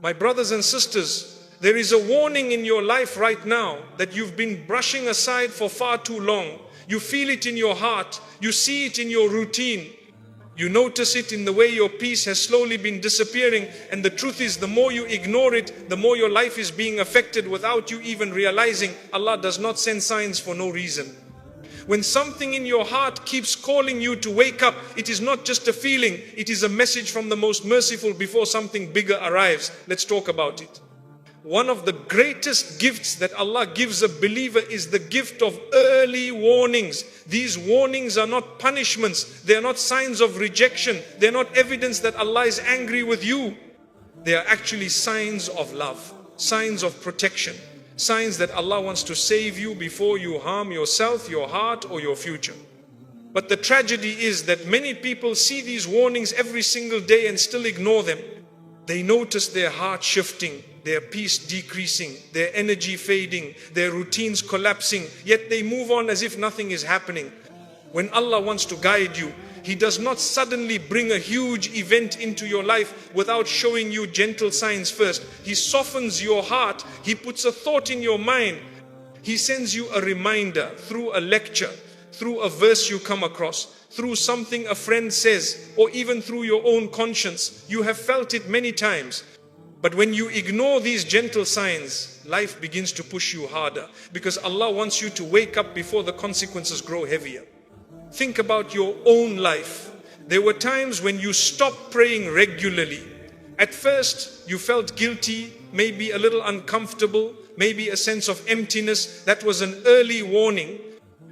My brothers and sisters, there is a warning in your life right now that you've been brushing aside for far too long. You feel it in your heart. You see it in your routine. You notice it in the way your peace has slowly been disappearing. And the truth is, the more you ignore it, the more your life is being affected without you even realizing. Allah does not send signs for no reason. When something in your heart keeps calling you to wake up, it is not just a feeling, it is a message from the most merciful before something bigger arrives. Let's talk about it. One of the greatest gifts that Allah gives a believer is the gift of early warnings. These warnings are not punishments. They are not signs of rejection. They are not evidence that Allah is angry with you. They are actually signs of love, signs of protection, signs that Allah wants to save you before you harm yourself, your heart, or your future. But the tragedy is that many people see these warnings every single day and still ignore them. They notice their heart shifting, their peace decreasing, their energy fading, their routines collapsing, yet they move on as if nothing is happening. When Allah wants to guide you, He does not suddenly bring a huge event into your life without showing you gentle signs first. He softens your heart. He puts a thought in your mind. He sends you a reminder through a lecture, through a verse you come across, through something a friend says, or even through your own conscience. You have felt it many times. But when you ignore these gentle signs, life begins to push you harder, because Allah wants you to wake up before the consequences grow heavier. Think about your own life. There were times when you stopped praying regularly. At first, you felt guilty, maybe a little uncomfortable, maybe a sense of emptiness. That was an early warning.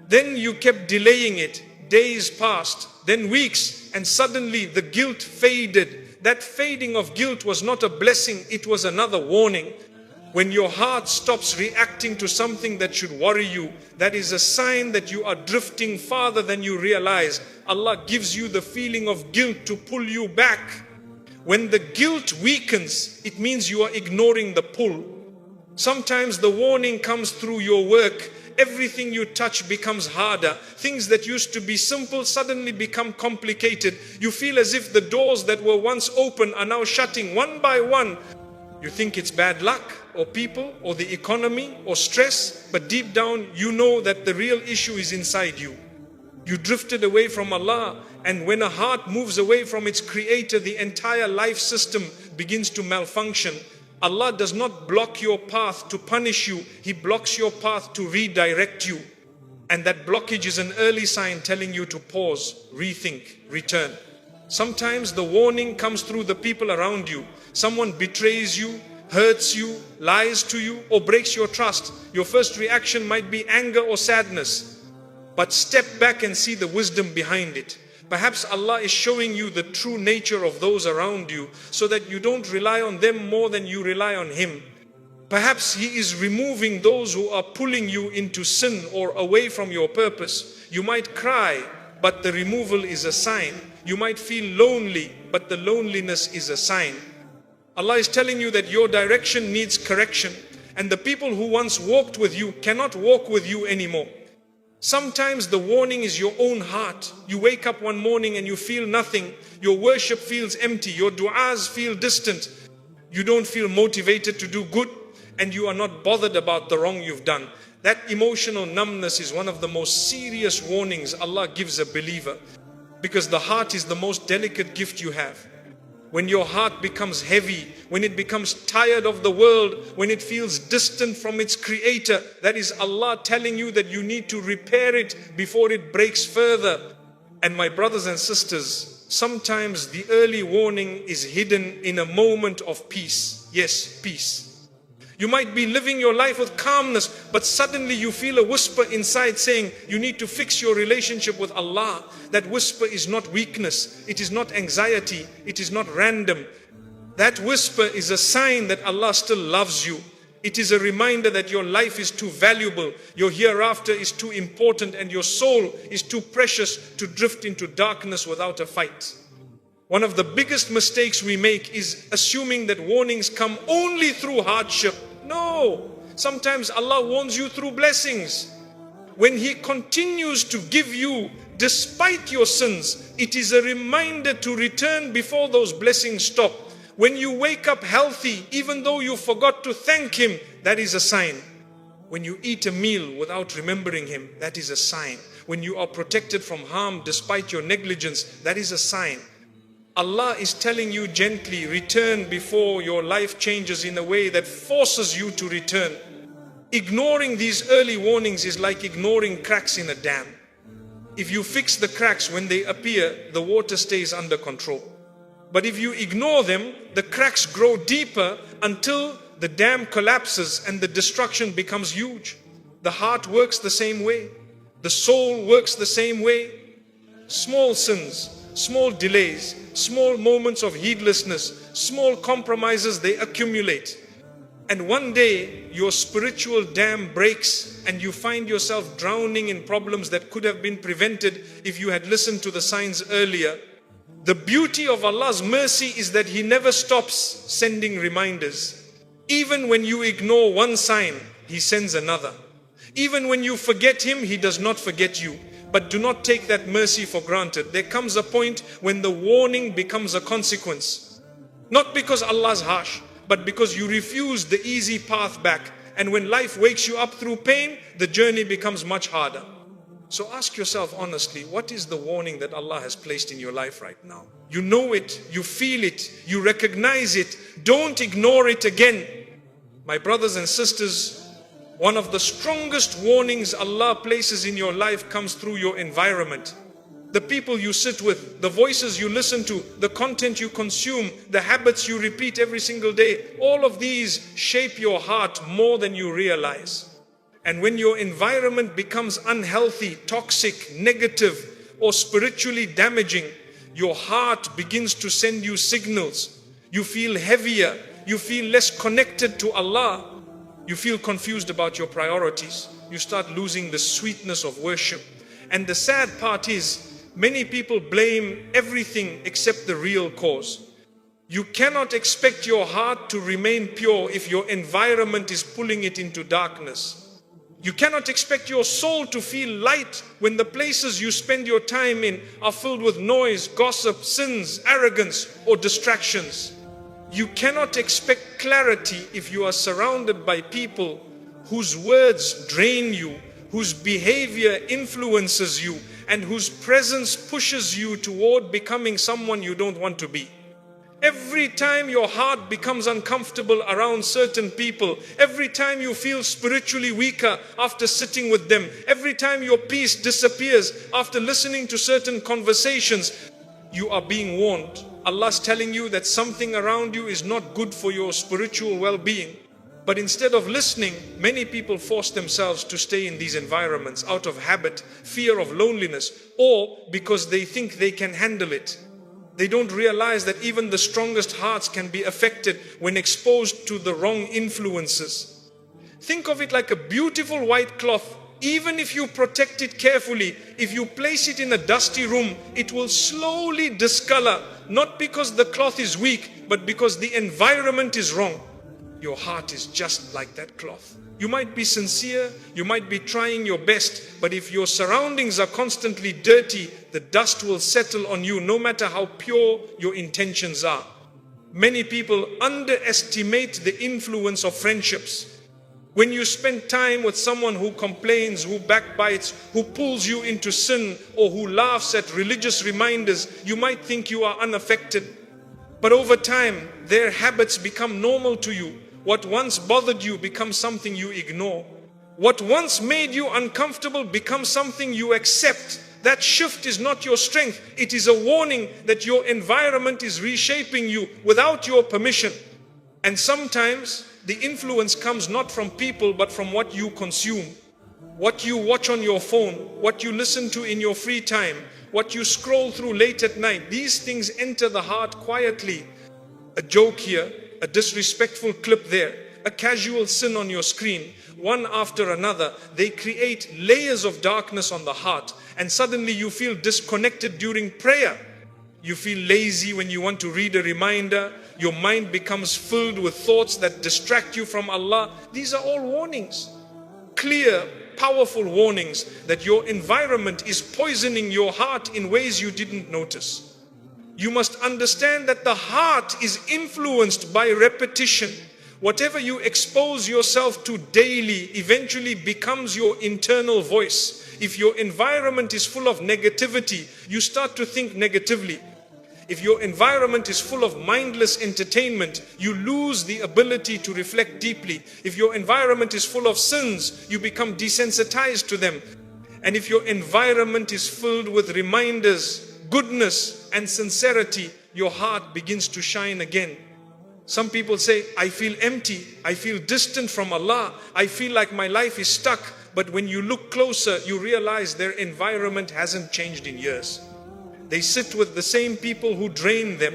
Then you kept delaying it. Days passed, then weeks, and suddenly the guilt faded. That fading of guilt was not a blessing, it was another warning. When your heart stops reacting to something that should worry you, that is a sign that you are drifting farther than you realize. Allah gives you the feeling of guilt to pull you back. When the guilt weakens, it means you are ignoring the pull. Sometimes the warning comes through your work. Everything you touch becomes harder. Things that used to be simple suddenly become complicated. You feel as if the doors that were once open are now shutting one by one. You think it's bad luck, or people, or the economy, or stress, but deep down you know that the real issue is inside you. You drifted away from Allah, and when a heart moves away from its creator, the entire life system begins to malfunction. Allah does not block your path to punish you, He blocks your path to redirect you. And that blockage is an early sign telling you to pause, rethink, return. Sometimes the warning comes through the people around you. Someone betrays you, hurts you, lies to you, or breaks your trust. Your first reaction might be anger or sadness. But step back and see the wisdom behind it. Perhaps Allah is showing you the true nature of those around you so that you don't rely on them more than you rely on Him. Perhaps He is removing those who are pulling you into sin or away from your purpose. You might cry, but the removal is a sign. You might feel lonely, but the loneliness is a sign. Allah is telling you that your direction needs correction, and the people who once walked with you cannot walk with you anymore. Sometimes the warning is your own heart. You wake up one morning and you feel nothing. Your worship feels empty. Your du'as feel distant. You don't feel motivated to do good, and you are not bothered about the wrong you've done. That emotional numbness is one of the most serious warnings Allah gives a believer, because the heart is the most delicate gift you have. When your heart becomes heavy, when it becomes tired of the world, when it feels distant from its creator, that is Allah telling you that you need to repair it before it breaks further. And my brothers and sisters, sometimes the early warning is hidden in a moment of peace. Yes, peace. You might be living your life with calmness, but suddenly you feel a whisper inside saying you need to fix your relationship with Allah. That whisper is not weakness, it is not anxiety, it is not random. That whisper is a sign that Allah still loves you. It is a reminder that your life is too valuable, your hereafter is too important, and your soul is too precious to drift into darkness without a fight. One of the biggest mistakes we make is assuming that warnings come only through hardship. No, sometimes Allah warns you through blessings. When He continues to give you despite your sins, it is a reminder to return before those blessings stop. When you wake up healthy, even though you forgot to thank Him, that is a sign. When you eat a meal without remembering Him, that is a sign. When you are protected from harm despite your negligence, that is a sign. Allah is telling you gently, return before your life changes in a way that forces you to return. Ignoring these early warnings is like ignoring cracks in a dam. If you fix the cracks when they appear, the water stays under control. But if you ignore them, the cracks grow deeper until the dam collapses and the destruction becomes huge. The heart works the same way. The soul works the same way. Small sins, small delays, small moments of heedlessness, small compromises, they accumulate. And one day your spiritual dam breaks and you find yourself drowning in problems that could have been prevented if you had listened to the signs earlier. The beauty of Allah's mercy is that He never stops sending reminders. Even when you ignore one sign, He sends another. Even when you forget Him, He does not forget you. But do not take that mercy for granted. There comes a point when the warning becomes a consequence. Not because Allah is harsh, but because you refuse the easy path back. And when life wakes you up through pain, the journey becomes much harder. So ask yourself honestly, what is the warning that Allah has placed in your life right now? You know it, you feel it, you recognize it. Don't ignore it again. My brothers and sisters, one of the strongest warnings Allah places in your life comes through your environment. The people you sit with, the voices you listen to, the content you consume, the habits you repeat every single day, all of these shape your heart more than you realize. And when your environment becomes unhealthy, toxic, negative, or spiritually damaging, your heart begins to send you signals. You feel heavier, you feel less connected to Allah. You feel confused about your priorities. You start losing the sweetness of worship. And the sad part is, many people blame everything except the real cause. You cannot expect your heart to remain pure if your environment is pulling it into darkness. You cannot expect your soul to feel light when the places you spend your time in are filled with noise, gossip, sins, arrogance, or distractions. You cannot expect clarity if you are surrounded by people whose words drain you, whose behavior influences you, and whose presence pushes you toward becoming someone you don't want to be. Every time your heart becomes uncomfortable around certain people, every time you feel spiritually weaker after sitting with them, every time your peace disappears after listening to certain conversations, you are being warned. Allah is telling you that something around you is not good for your spiritual well-being. But instead of listening, many people force themselves to stay in these environments out of habit, fear of loneliness, or because they think they can handle it. They don't realize that even the strongest hearts can be affected when exposed to the wrong influences. Think of it like a beautiful white cloth. Even if you protect it carefully, if you place it in a dusty room, it will slowly discolor, not because the cloth is weak, but because the environment is wrong. Your heart is just like that cloth. You might be sincere, you might be trying your best, but if your surroundings are constantly dirty, the dust will settle on you no matter how pure your intentions are. Many people underestimate the influence of friendships. When you spend time with someone who complains, who backbites, who pulls you into sin, or who laughs at religious reminders, you might think you are unaffected. But over time, their habits become normal to you. What once bothered you becomes something you ignore. What once made you uncomfortable becomes something you accept. That shift is not your strength. It is a warning that your environment is reshaping you without your permission. And sometimes the influence comes not from people but from what you consume. What you watch on your phone, what you listen to in your free time, what you scroll through late at night. These things enter the heart quietly. A joke here, a disrespectful clip there, a casual sin on your screen, one after another. They create layers of darkness on the heart, and suddenly you feel disconnected during prayer. You feel lazy when you want to read a reminder. Your mind becomes filled with thoughts that distract you from Allah. These are all warnings. Clear, powerful warnings that your environment is poisoning your heart in ways you didn't notice. You must understand that the heart is influenced by repetition. Whatever you expose yourself to daily eventually becomes your internal voice. If your environment is full of negativity, you start to think negatively. If your environment is full of mindless entertainment, you lose the ability to reflect deeply. If your environment is full of sins, you become desensitized to them. And if your environment is filled with reminders, goodness and sincerity, your heart begins to shine again. Some people say, I feel empty, I feel distant from Allah, I feel like my life is stuck. But when you look closer, you realize their environment hasn't changed in years. They sit with the same people who drain them.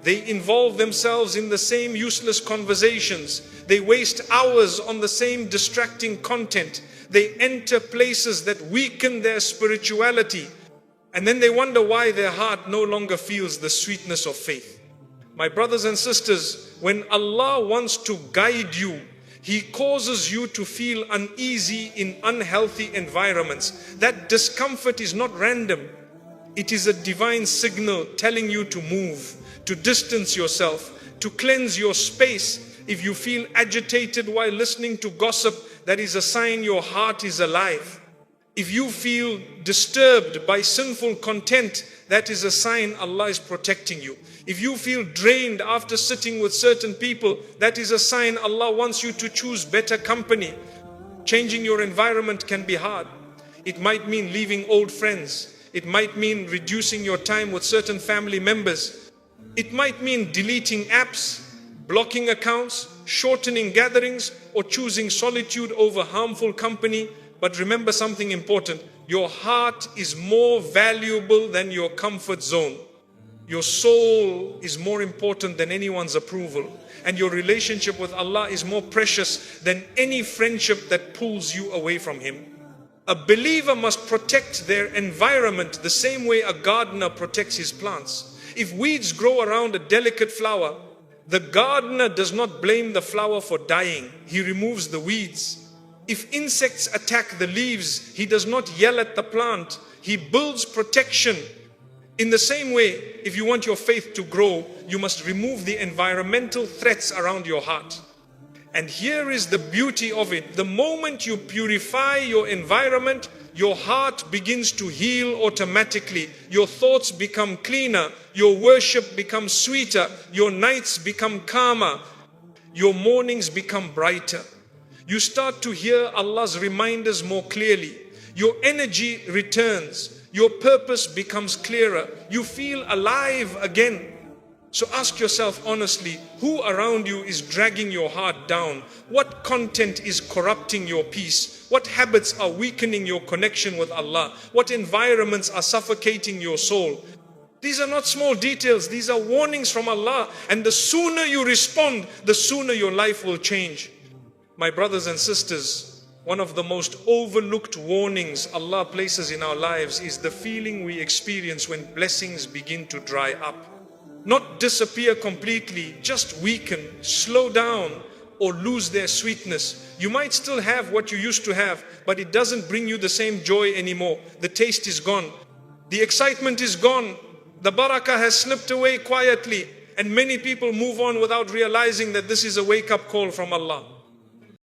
They involve themselves in the same useless conversations. They waste hours on the same distracting content. They enter places that weaken their spirituality. And then they wonder why their heart no longer feels the sweetness of faith. My brothers and sisters, when Allah wants to guide you, He causes you to feel uneasy in unhealthy environments. That discomfort is not random. It is a divine signal telling you to move, to distance yourself, to cleanse your space. If you feel agitated while listening to gossip, that is a sign your heart is alive. If you feel disturbed by sinful content, that is a sign Allah is protecting you. If you feel drained after sitting with certain people, that is a sign Allah wants you to choose better company. Changing your environment can be hard. It might mean leaving old friends. It might mean reducing your time with certain family members. It might mean deleting apps, blocking accounts, shortening gatherings, or choosing solitude over harmful company. But remember something important. Your heart is more valuable than your comfort zone. Your soul is more important than anyone's approval. And your relationship with Allah is more precious than any friendship that pulls you away from Him. A believer must protect their environment the same way a gardener protects his plants. If weeds grow around a delicate flower, the gardener does not blame the flower for dying. He removes the weeds. If insects attack the leaves, he does not yell at the plant. He builds protection. In the same way, if you want your faith to grow, you must remove the environmental threats around your heart. And here is the beauty of it. The moment you purify your environment, your heart begins to heal automatically. Your thoughts become cleaner. Your worship becomes sweeter. Your nights become calmer. Your mornings become brighter. You start to hear Allah's reminders more clearly. Your energy returns. Your purpose becomes clearer. You feel alive again. So ask yourself honestly, who around you is dragging your heart down? What content is corrupting your peace? What habits are weakening your connection with Allah? What environments are suffocating your soul? These are not small details. These are warnings from Allah. And the sooner you respond, the sooner your life will change. My brothers and sisters, one of the most overlooked warnings Allah places in our lives is the feeling we experience when blessings begin to dry up. Not disappear completely, just weaken, slow down, or lose their sweetness. You might still have what you used to have, but it doesn't bring you the same joy anymore. The taste is gone. The excitement is gone. The barakah has slipped away quietly, and many people move on without realizing that this is a wake-up call from Allah.